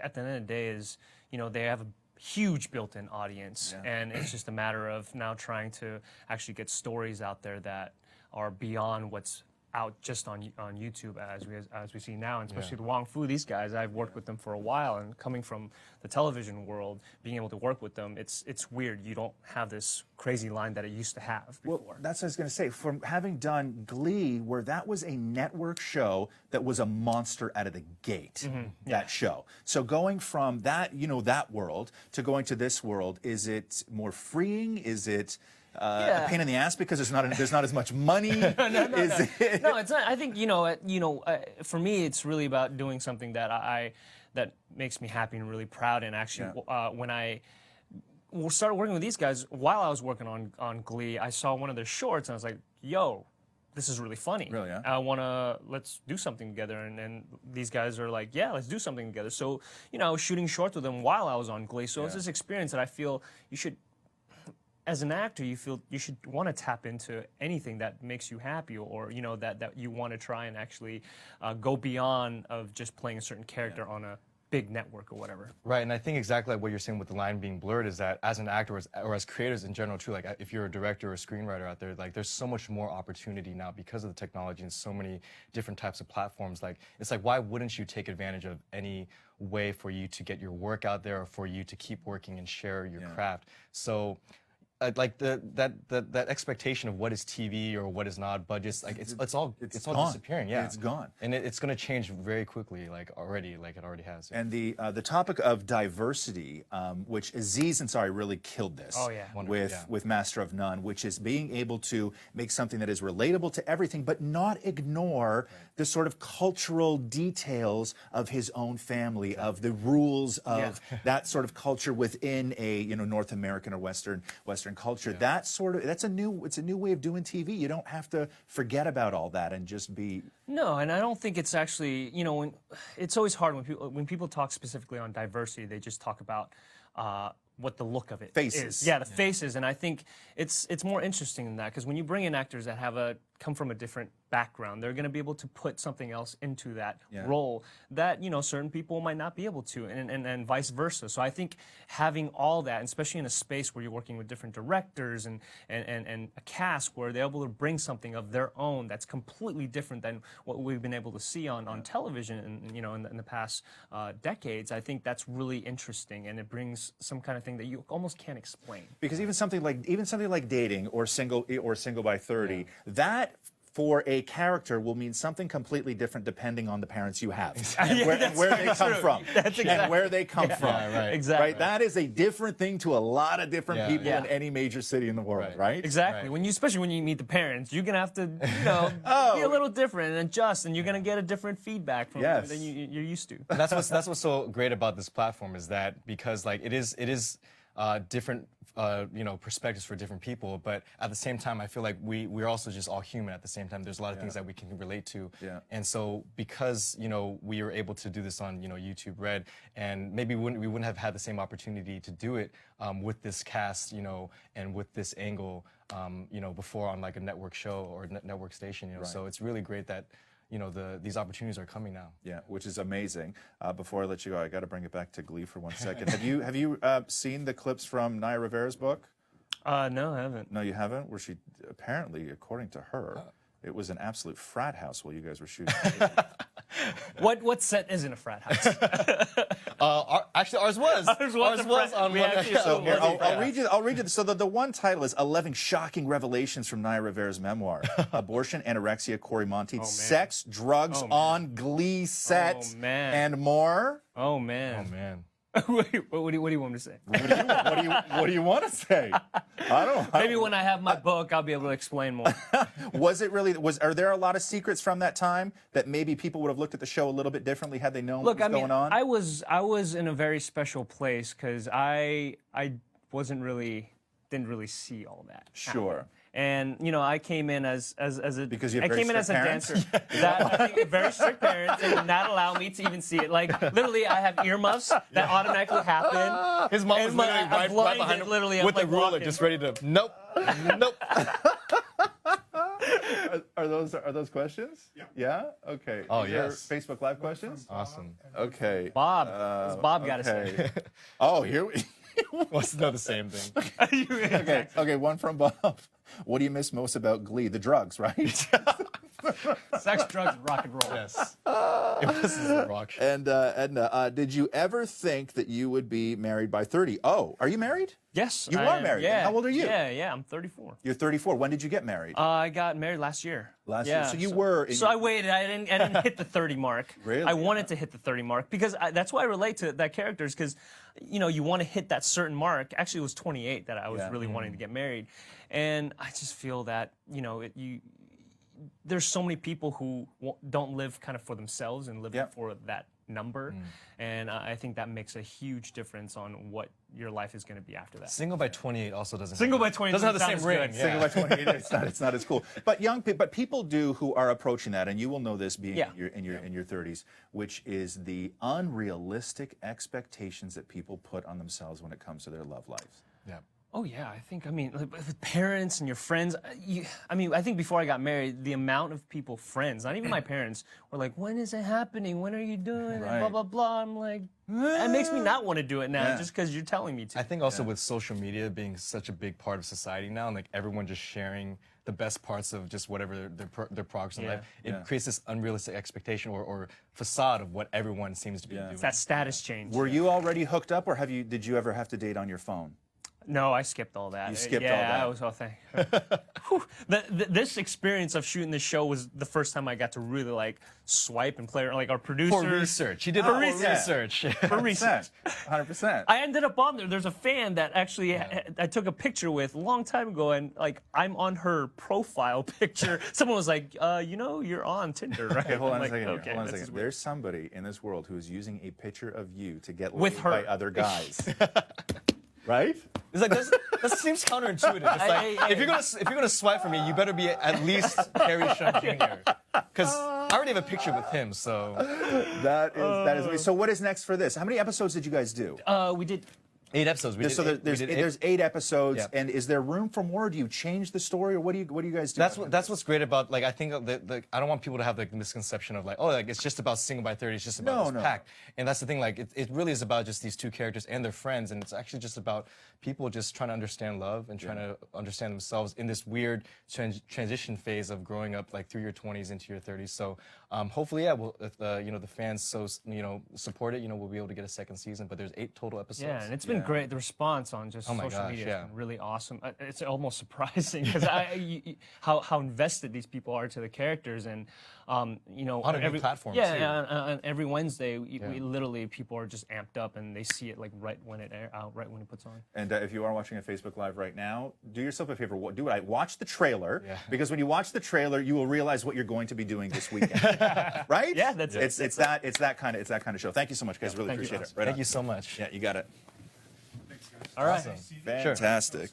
at the end of the day is, you know, they have a huge built-in audience, and it's just a matter of now trying to actually get stories out there that are beyond what's out just on YouTube as we see now, and especially the Wong Fu. These guys, I've worked with them for a while, and coming from the television world, being able to work with them, it's weird. You don't have this crazy line that it used to have before. Well, that's what I was going to say. From having done Glee, where that was a network show that was a monster out of the gate, that show. So going from that, you know, that world to going to this world, is it more freeing? Is it a pain in the ass because there's not as much money? No, it's not. I think for me, it's really about doing something that that makes me happy and really proud. And actually, when I started working with these guys, while I was working on Glee, I saw one of their shorts and I was like, "Yo, this is really funny. Really, yeah? Let's do something together." And these guys are like, "Yeah, let's do something together." So I was shooting shorts with them while I was on Glee. So it's this experience that I feel you should. As an actor, you feel you should want to tap into anything that makes you happy, or that you want to try and actually go beyond of just playing a certain character on a big network or whatever. Right, and I think exactly like what you're saying with the line being blurred is that as an actor or as creators in general too, like if you're a director or a screenwriter out there, like there's so much more opportunity now because of the technology and so many different types of platforms. Like it's like, why wouldn't you take advantage of any way for you to get your work out there or for you to keep working and share your craft? So like that expectation of what is TV or what is not, budgets, like it's all disappearing. Yeah, it's gone, and it's going to change very quickly, like it already has. And the topic of diversity, which Aziz Ansari really killed this. Oh yeah, with Master of None, which is being able to make something that is relatable to everything, but not ignore the sort of cultural details of his own family, of the rules of that sort of culture within a North American or Western culture. That's a new way of doing TV. You don't have to forget about all that and just be. No, and I don't think it's actually, when it's always hard when people talk specifically on diversity, they just talk about what the look of it is. Yeah, the faces, and I think it's more interesting than that, because when you bring in actors that come from a different background, they're going to be able to put something else into that role that certain people might not be able to, and vice versa. So I think having all that, and especially in a space where you're working with different directors and a cast where they're able to bring something of their own that's completely different than what we've been able to see on television and in the past decades, I think that's really interesting, and it brings some kind of thing that you almost can't explain. Because even something like dating or single by 30, that for a character will mean something completely different depending on the parents you have and where they come from. And where they come from. Right. Exactly. Right? That is a different thing to a lot of different people in any major city in the world, right? Exactly. Right. Especially when you meet the parents, you're gonna have to, be a little different and adjust, and you're gonna get a different feedback from them than you're used to. And that's what's so great about this platform, is that because like it is different perspectives for different people, but at the same time I feel like we're also just all human at the same time. There's a lot of things that we can relate to, and so because we were able to do this on YouTube Red, and maybe we wouldn't have had the same opportunity to do it with this cast and with this angle before on like a network show or network station. So it's really great that these opportunities are coming now. Yeah, which is amazing. Before I let you go, I got to bring it back to Glee for 1 second. Have you seen the clips from Naya Rivera's book? No, I haven't. No, you haven't? Where she, apparently, according to her, it was an absolute frat house while you guys were shooting. What set isn't a frat house? Actually, ours was. Ours was on one. So here, I'll read you. So the one title is 11 Shocking Revelations from Naya Rivera's memoir. Abortion, anorexia, Cory Monteith, sex, drugs on Glee set, and more. Oh, man. Oh, man. What do you want me to say? What do you want to say? I don't. Maybe when I have my book, I'll be able to explain more. Are there a lot of secrets from that time that maybe people would have looked at the show a little bit differently had they known what was going on? I was in a very special place because I didn't really see all that. Sure. happen. And I came in as a because you have I came in as a dancer. That I think very strict parents and did not allow me to even see it. Like literally, I have earmuffs that automatically happen. His mom was literally right behind him literally, with a ruler, just ready to nope. are those questions? Yeah. Yeah. Okay. Oh, These are yes. Facebook Live questions. Awesome. Okay. Bob. What's Bob got to say? Oh, here we. Wants to know the same thing. Okay. Okay. One from Bob. What do you miss most about Glee? The drugs, right? Sex, drugs, and rock and roll. Yes. It was the rock. And Edna, did you ever think that you would be married by 30? Oh, are you married? Yes. You are married. Yeah. How old are you? Yeah, I'm 34. You're 34. When did you get married? I got married last year. Last year. So you were. So I waited. I didn't hit the 30 mark. Really? I wanted to hit the 30 mark because that's why I relate to that character is because, you want to hit that certain mark. Actually, it was 28 that I was really wanting to get married, and I just feel that there's so many people who don't live kind of for themselves and live for that number, and I think that makes a huge difference on what your life is going to be after that. Single by 28 also doesn't. Single by 28 doesn't have the same ring. Single by 28, it's not as cool. But but people do who are approaching that, and you will know this being in your 30s, which is the unrealistic expectations that people put on themselves when it comes to their love lives. Yeah. Oh yeah, I think with parents and your friends. I think before I got married, the amount of people, friends, not even my parents, were like, "When is it happening? When are you doing it?" Blah blah blah. I'm like, that makes me not want to do it now, just because you're telling me to. I think also with social media being such a big part of society now, and like everyone just sharing the best parts of just whatever their progress in life, it creates this unrealistic expectation or facade of what everyone seems to be doing. It's that status change. Were you already hooked up, or did you ever have to date on your phone? No, I skipped all that. You skipped all that. Yeah, I was all thank. This experience of shooting this show was the first time I got to really swipe and play like our producer. For research. He did for research. For research. 100%. I ended up on there. There's a fan that actually I took a picture with a long time ago, and I'm on her profile picture. Someone was like, you're on Tinder, right? Okay, hold on a like, second. Okay, hold on a second. There's somebody in this world who is using a picture of you to get With laid her. by other guys. Right? It's like that seems counterintuitive. It's like if you're gonna swipe for me, you better be at least Harry Shum Jr. Because I already have a picture with him. So that is. So what is next for this? How many episodes did you guys do? We did 8 episodes. There's 8 episodes, Yeah. and is there room for more? Do you change the story, or what do you guys do? That's what's great about I think I don't want people to have the misconception of it's just about Single by 30. It's just about this pack, and that's the thing. It really is about just these two characters and their friends, and it's actually just about people just trying to understand love and trying to understand themselves in this weird transition phase of growing up through your 20s into your 30s. So hopefully, if the fans support it, we'll be able to get a second season. But there's 8 total episodes. Yeah, and it's been great. The response on just social media has been really awesome. It's almost surprising because how invested these people are to the characters, and on every platform. Yeah, and every Wednesday, we literally people are just amped up and they see it right when it puts on. And if you are watching a Facebook Live right now, do yourself a favor. Watch the trailer because when you watch the trailer, you will realize what you're going to be doing this weekend. Right? Yeah, that's it. It's that kind of show. Thank you so much, guys. Really appreciate it. Thank you so much. Yeah, you got it. All right. Awesome. Fantastic.